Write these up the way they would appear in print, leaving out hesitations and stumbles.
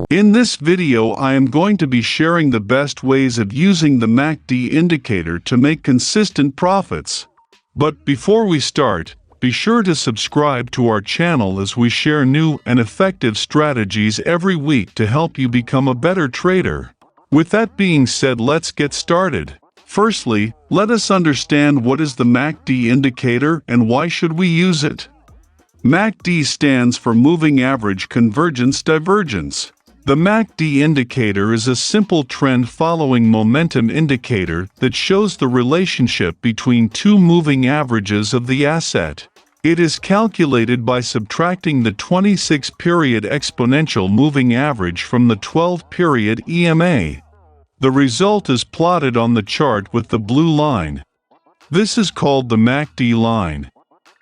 In this video I am going to be sharing the best ways of using the MACD indicator to make consistent profits. But before we start, be sure to subscribe to our channel as we share new and effective strategies every week to help you become a better trader. With that being said, let's get started. Firstly, let us understand what is the MACD indicator and why should we use it. MACD stands for Moving Average Convergence Divergence. The MACD indicator is a simple trend-following momentum indicator that shows the relationship between two moving averages of the asset. It is calculated by subtracting the 26-period exponential moving average from the 12-period EMA. The result is plotted on the chart with the blue line. This is called the MACD line.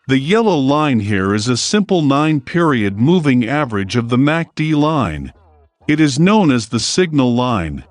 The yellow line here is a simple 9-period moving average of the MACD line. It is known as the signal line.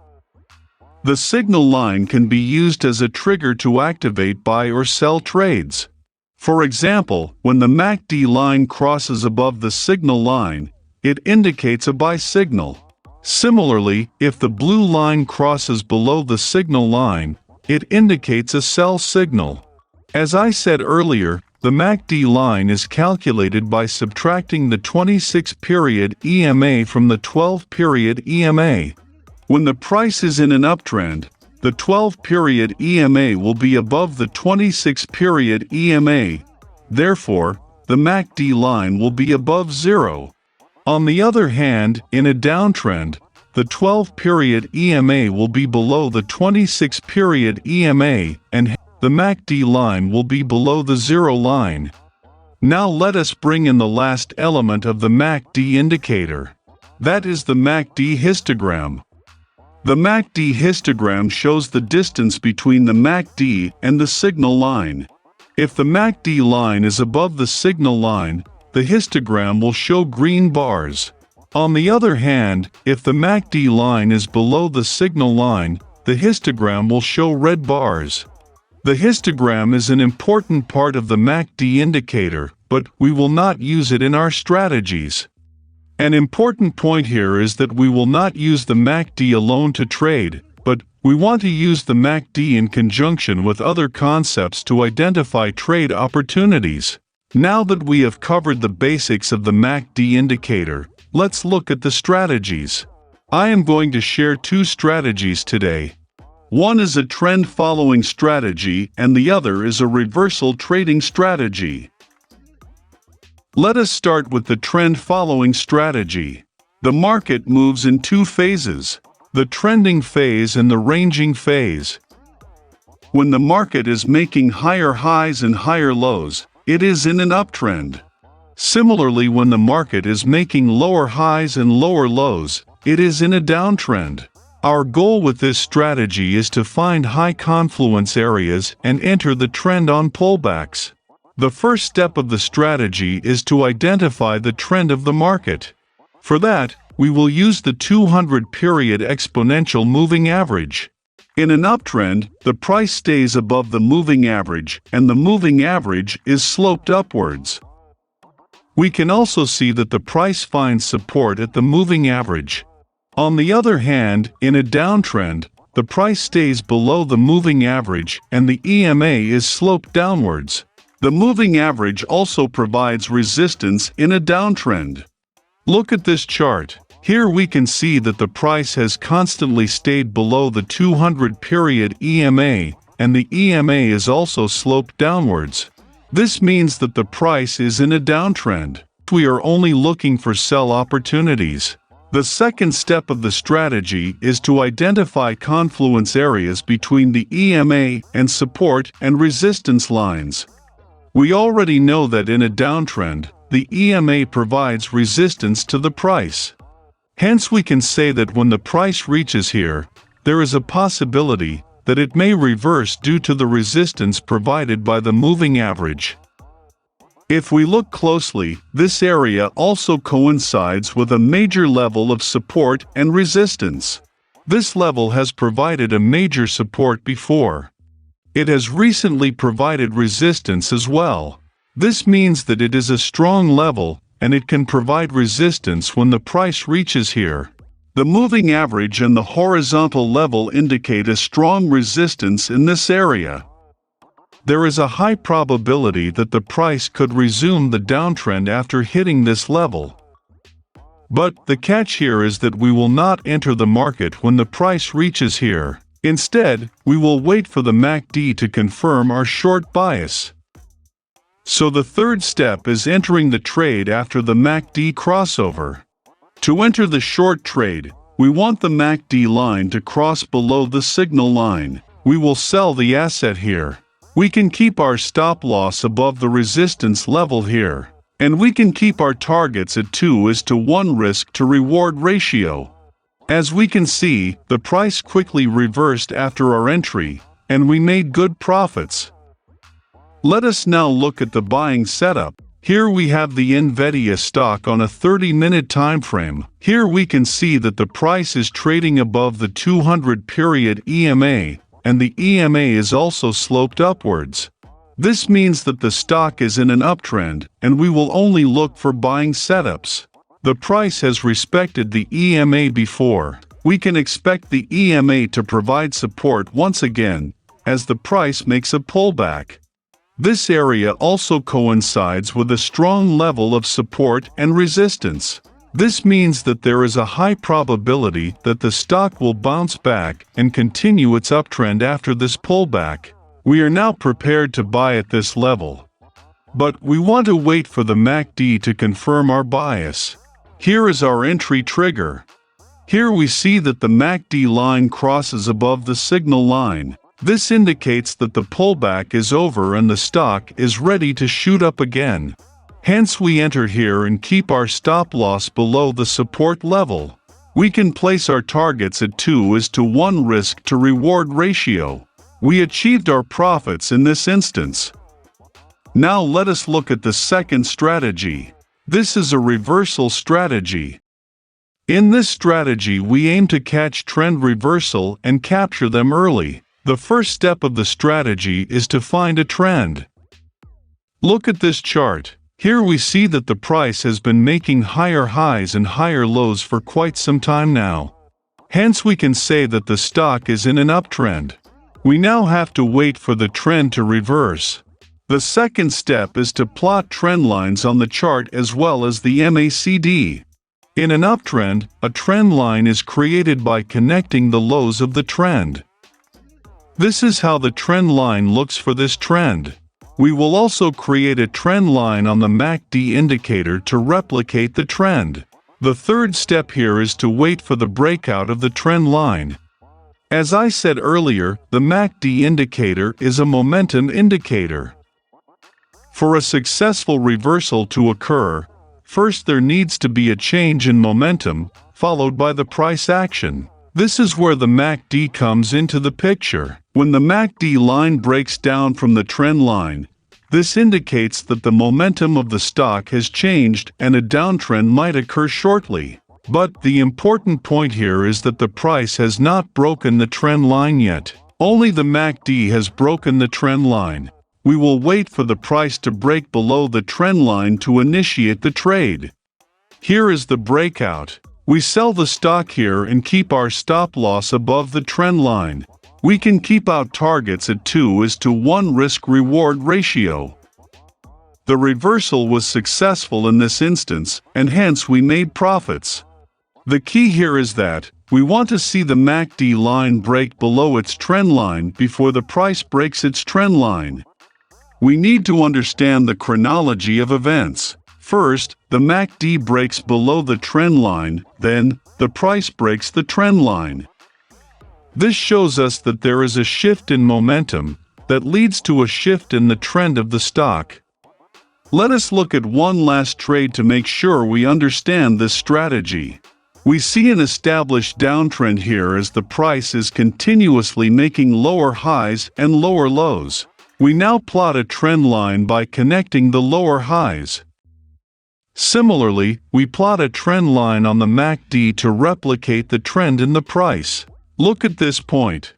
The signal line can be used as a trigger to activate buy or sell trades. For example, when the MACD line crosses above the signal line, it indicates a buy signal. Similarly, if the blue line crosses below the signal line, it indicates a sell signal. As I said earlier, the MACD line is calculated by subtracting the 26-period EMA from the 12-period EMA. When the price is in an uptrend, the 12-period EMA will be above the 26-period EMA. Therefore, the MACD line will be above zero. On the other hand, in a downtrend, the 12-period EMA will be below the 26-period EMA and the MACD line will be below the zero line. Now let us bring in the last element of the MACD indicator. That is the MACD histogram. The MACD histogram shows the distance between the MACD and the signal line. If the MACD line is above the signal line, the histogram will show green bars. On the other hand, if the MACD line is below the signal line, the histogram will show red bars. The histogram is an important part of the MACD indicator, but we will not use it in our strategies. An important point here is that we will not use the MACD alone to trade, but we want to use the MACD in conjunction with other concepts to identify trade opportunities. Now that we have covered the basics of the MACD indicator, let's look at the strategies. I am going to share two strategies today. One is a trend-following strategy and the other is a reversal trading strategy. Let us start with the trend-following strategy. The market moves in two phases, the trending phase and the ranging phase. When the market is making higher highs and higher lows, it is in an uptrend. Similarly, when the market is making lower highs and lower lows, it is in a downtrend. Our goal with this strategy is to find high confluence areas and enter the trend on pullbacks. The first step of the strategy is to identify the trend of the market. For that, we will use the 200-period exponential moving average. In an uptrend, the price stays above the moving average and the moving average is sloped upwards. We can also see that the price finds support at the moving average. On the other hand, in a downtrend, the price stays below the moving average and the EMA is sloped downwards. The moving average also provides resistance in a downtrend. Look at this chart. Here we can see that the price has constantly stayed below the 200-period EMA and the EMA is also sloped downwards. This means that the price is in a downtrend. We are only looking for sell opportunities. The second step of the strategy is to identify confluence areas between the EMA and support and resistance lines. We already know that in a downtrend, the EMA provides resistance to the price. Hence we can say that when the price reaches here, there is a possibility that it may reverse due to the resistance provided by the moving average. If we look closely, this area also coincides with a major level of support and resistance. This level has provided a major support before. It has recently provided resistance as well. This means that it is a strong level, and it can provide resistance when the price reaches here. The moving average and the horizontal level indicate a strong resistance in this area. There is a high probability that the price could resume the downtrend after hitting this level. But the catch here is that we will not enter the market when the price reaches here. Instead, we will wait for the MACD to confirm our short bias. So the third step is entering the trade after the MACD crossover. To enter the short trade, we want the MACD line to cross below the signal line. We will sell the asset here. We can keep our stop loss above the resistance level here. And we can keep our targets at 2:1 risk to reward ratio. As we can see, the price quickly reversed after our entry, and we made good profits. Let us now look at the buying setup. Here we have the NVIDIA stock on a 30-minute time frame. Here we can see that the price is trading above the 200-period EMA, and the EMA is also sloped upwards. This means that the stock is in an uptrend, and we will only look for buying setups. The price has respected the EMA before. We can expect the EMA to provide support once again, as the price makes a pullback. This area also coincides with a strong level of support and resistance. This means that there is a high probability that the stock will bounce back and continue its uptrend after this pullback. We are now prepared to buy at this level. But we want to wait for the MACD to confirm our bias. Here is our entry trigger. Here we see that the MACD line crosses above the signal line. This indicates that the pullback is over and the stock is ready to shoot up again. Hence we enter here and keep our stop loss below the support level. We can place our targets at 2:1 risk to reward ratio. We achieved our profits in this instance. Now let us look at the second strategy. This is a reversal strategy. In this strategy we aim to catch trend reversal and capture them early. The first step of the strategy is to find a trend. Look at this chart. Here we see that the price has been making higher highs and higher lows for quite some time now. Hence we can say that the stock is in an uptrend. We now have to wait for the trend to reverse. The second step is to plot trend lines on the chart as well as the MACD. In an uptrend, a trend line is created by connecting the lows of the trend. This is how the trend line looks for this trend. We will also create a trend line on the MACD indicator to replicate the trend. The third step here is to wait for the breakout of the trend line. As I said earlier, the MACD indicator is a momentum indicator. For a successful reversal to occur, first there needs to be a change in momentum, followed by the price action. This is where the MACD comes into the picture. When the MACD line breaks down from the trend line, this indicates that the momentum of the stock has changed and a downtrend might occur shortly. But the important point here is that the price has not broken the trend line yet. Only the MACD has broken the trend line. We will wait for the price to break below the trend line to initiate the trade. Here is the breakout. We sell the stock here and keep our stop loss above the trend line. We can keep out targets at 2:1 risk-reward ratio. The reversal was successful in this instance, and hence we made profits. The key here is that we want to see the MACD line break below its trend line before the price breaks its trend line. We need to understand the chronology of events. First, the MACD breaks below the trend line, then, the price breaks the trend line. This shows us that there is a shift in momentum that leads to a shift in the trend of the stock. Let us look at one last trade to make sure we understand this strategy. We see an established downtrend here as the price is continuously making lower highs and lower lows. We now plot a trend line by connecting the lower highs. Similarly, we plot a trend line on the MACD to replicate the trend in the price. Look at this point.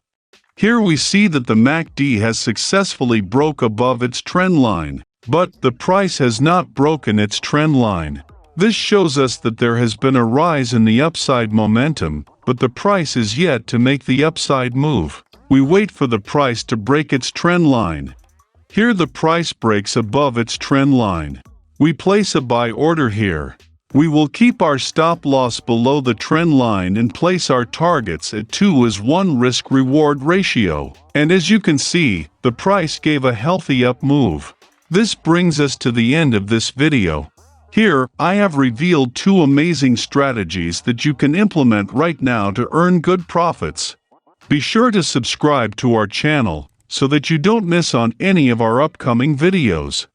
Here we see that the MACD has successfully broke above its trend line, but the price has not broken its trend line. This shows us that there has been a rise in the upside momentum, but the price is yet to make the upside move. We wait for the price to break its trend line. Here the price breaks above its trend line. We place a buy order here. We will keep our stop loss below the trend line and place our targets at 2:1 risk-reward ratio. And as you can see, the price gave a healthy up move. This brings us to the end of this video. Here, I have revealed 2 amazing strategies that you can implement right now to earn good profits. Be sure to subscribe to our channel so that you don't miss on any of our upcoming videos.